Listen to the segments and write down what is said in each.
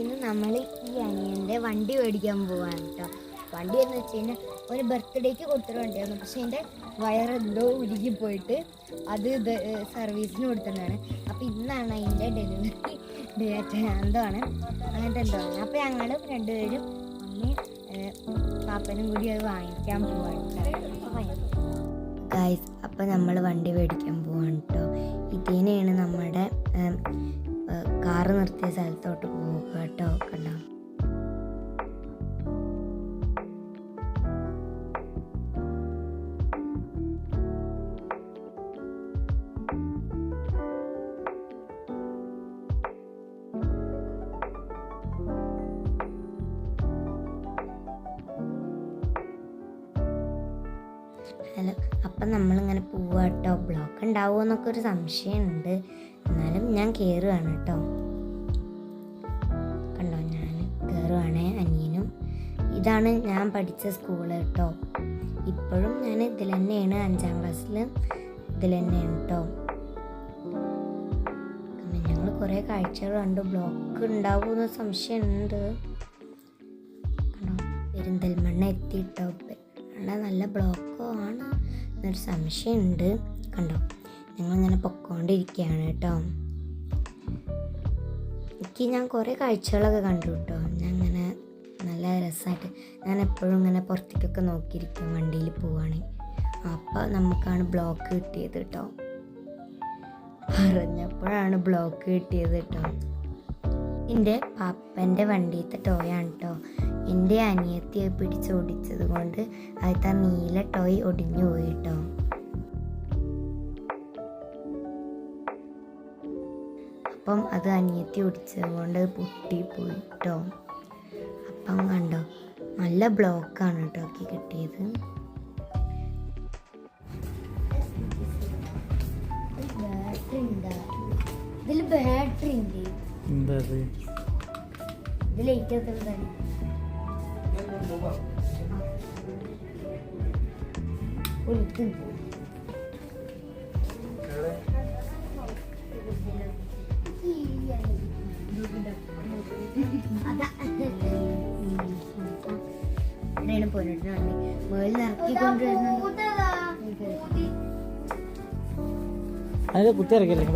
ഇന്ന് നമ്മൾ ഈ അനിയൻ്റെ വണ്ടി മേടിക്കാൻ പോവാണ് കേട്ടോ. വണ്ടി എന്ന് വെച്ച് കഴിഞ്ഞാൽ ഒരു ബർത്ത്ഡേക്ക് കൊടുത്തൊരു വണ്ടിയായിരുന്നു. പക്ഷേ എൻ്റെ വയറെന്തോ ഉരുകി പോയിട്ട് അത് സർവീസിന് കൊടുത്തതാണ്. അപ്പോൾ ഇന്നാണ് അതിൻ്റെ ഡെലിവറി ഡേറ്റ് എന്തോ ആണ്, അങ്ങനത്തെ എന്തോ ആണ്. അപ്പോൾ ഞങ്ങൾ രണ്ടുപേരും അമ്മയും പാപ്പനും കൂടി അത് വാങ്ങിക്കാൻ പോവാണ് ഗൈസ്. അപ്പോൾ നമ്മൾ വണ്ടി മേടിക്കാൻ പോവാണ് കേട്ടോ. ഇതിനെയാണ് നമ്മുടെ കാറ് നിർത്തിയ സ്ഥലത്തോട്ട് പോവുക കേട്ടോ. കണ്ടോ, ഹലോ. അപ്പം നമ്മളിങ്ങനെ പോവുക കേട്ടോ. ബ്ലോക്ക് ഉണ്ടാവുമോ എന്നൊക്കെ ഒരു സംശയമുണ്ട്, എന്നാലും ഞാൻ കയറുകയാണ് കേട്ടോ. കണ്ടോ, ഞാൻ കയറുകയാണ്. അനിയനും ഇതാണ് ഞാൻ പഠിച്ച സ്കൂള് കേട്ടോ. ഇപ്പോഴും ഞാൻ ഇതിൽ തന്നെയാണ്, 5ാം ക്ലാസ്സിൽ ഇതിൽ തന്നെയാണ് കേട്ടോ. ഞങ്ങൾ കുറേ കാഴ്ചകൾ കണ്ടു. ബ്ലോക്ക് ഉണ്ടാവുമെന്ന് സംശയമുണ്ട്. കണ്ടോ, പെരിന്തൽമണ്ണ എത്തിയിട്ടോ. നല്ല ബ്ലോക്കോ ആണ് എന്നൊരു സംശയമുണ്ട്. കണ്ടോ, ഞങ്ങളിങ്ങനെ പൊക്കോണ്ടിരിക്കുകയാണ് കേട്ടോ. ഞാൻ കുറേ കാഴ്ചകളൊക്കെ കണ്ടു കേട്ടോ. ഞാൻ ഇങ്ങനെ നല്ല രസമായിട്ട് ഞാൻ എപ്പോഴും ഇങ്ങനെ പുറത്തേക്കൊക്കെ നോക്കിയിരിക്കും വണ്ടിയിൽ പോവുകയാണെങ്കിൽ. അപ്പോൾ നമുക്കാണ് ബ്ലോക്ക് കിട്ടിയത് കേട്ടോ. പറഞ്ഞപ്പോഴാണ് ബ്ലോക്ക് കിട്ടിയത് കേട്ടോ. എൻ്റെ പാപ്പൻ്റെ വണ്ടിയിലത്തെ ടോയാണ് കേട്ടോ. എൻ്റെ അനിയത്തിയെ പിടിച്ചോടിച്ചത് കൊണ്ട് അതിലത്തെ നീല ടോയ് ഒടിഞ്ഞു പോയി കേട്ടോ. അപ്പം അത് അനിയത്തി ഒടിച്ചത് കൊണ്ട് പൊട്ടിപ്പോയി കേട്ടോ. അപ്പം കണ്ടോ, നല്ല ബ്ലോക്കാണ് കേട്ടോ ഒക്കെ കിട്ടിയത്. ഇതിൽ ബാറ്ററി ഉണ്ട്. ഇത് ലൈറ്റ് എത്തുന്നതാണ്. അങ്ങനെയാണ് പോയിട്ട് മേളിൽ ഇറക്കിക്കൊണ്ടുവരുന്നത്. അതിൽ കുത്തിയിറക്കില്ലേ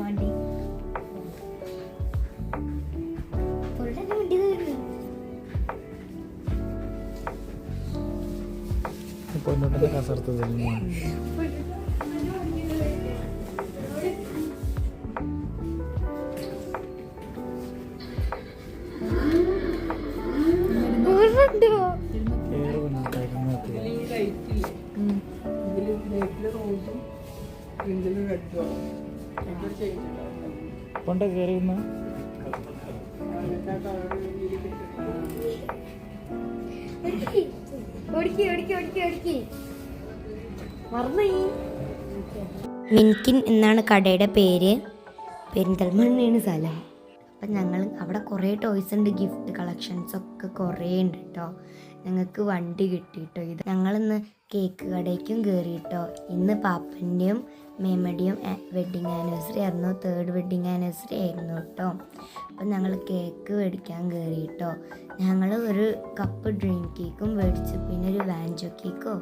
വണ്ടി പൊന്നോട്ടത്തെ കസർത്ത് കൊണ്ട കയറിയുന്ന മിൻകിൻ എന്നാണ് കടയുടെ പേര്. പെരിന്തൽമണ്ണയാണ് സ്ഥലം. അപ്പം ഞങ്ങൾ അവിടെ കുറേ ടോയ്സ് ഉണ്ട്, ഗിഫ്റ്റ് കളക്ഷൻസൊക്കെ കുറേ ഉണ്ട് കേട്ടോ. ഞങ്ങൾക്ക് വണ്ടി കിട്ടി കേട്ടോ. ഇത് ഞങ്ങളിന്ന് കേക്ക് കടയ്ക്കും കയറി കേട്ടോ. ഇന്ന് പാപ്പൻ്റെയും മേമയുടെയും വെഡ്ഡിങ് ആനിവേഴ്സറി ആയിരുന്നു, 3rd വെഡ്ഡിങ് ആനിവേഴ്സറി ആയിരുന്നു കേട്ടോ. അപ്പം ഞങ്ങൾ കേക്ക് മേടിക്കാൻ കയറി കേട്ടോ. ഞങ്ങൾ ഒരു കപ്പ് ഡ്രീം കേക്കും മേടിച്ചു, പിന്നെ ഒരു വാൻജോ കേക്കോ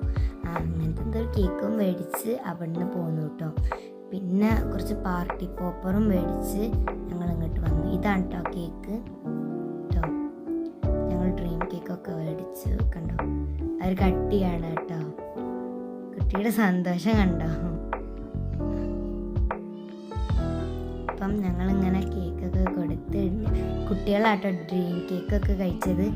അങ്ങനത്തെ എന്തൊരു കേക്കും മേടിച്ച് അവിടെ നിന്ന് പോന്നു കേട്ടോ. പിന്നെ കുറച്ച് പാർട്ടി പോപ്പറും മേടിച്ച് ഞങ്ങൾ ഇങ്ങോട്ട് വന്നു. ഇതാണ് കേട്ടോ കേക്ക് കേട്ടോ. ഞങ്ങൾ ഡ്രീം കേക്കൊക്കെ മേടിച്ചു. കണ്ടോ, അവർ കട്ടിയാണ് കേട്ടോ. കുട്ടിയുടെ സന്തോഷം കണ്ടോ. അപ്പം ഞങ്ങളിങ്ങനെ കേക്കൊക്കെ കൊടുത്ത് കുട്ടികളാട്ടോ ഡ്രീം കേക്കൊക്കെ കഴിച്ചത്.